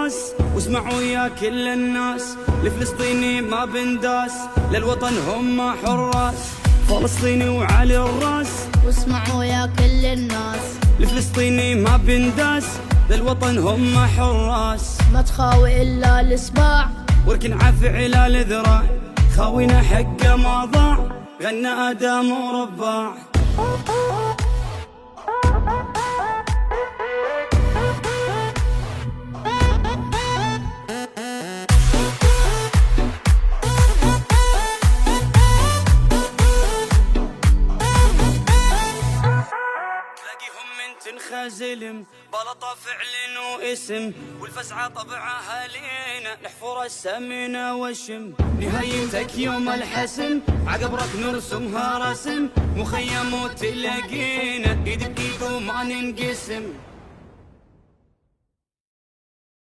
حراس. واسمعوا يا كل الناس، الفلسطيني ما بنداس، للوطن هم حراس، فلسطيني وعلى الراس. واسمعوا يا كل الناس، الفلسطيني ما بنداس، للوطن هم حراس. ما تخاوي إلا السباع، وركن عفعل الذراع، خاوينا حقه ما ضاع، غنى آدم ورباع. تنخزلم بلطة فعل واسم، والفزعة طبعها لينا، الحفورة السمينة والشم. نهايتك يوم الحسم، عقبرك نرسمها رسم، مخيم وتلاقينا ايد بايد وما ننقسم.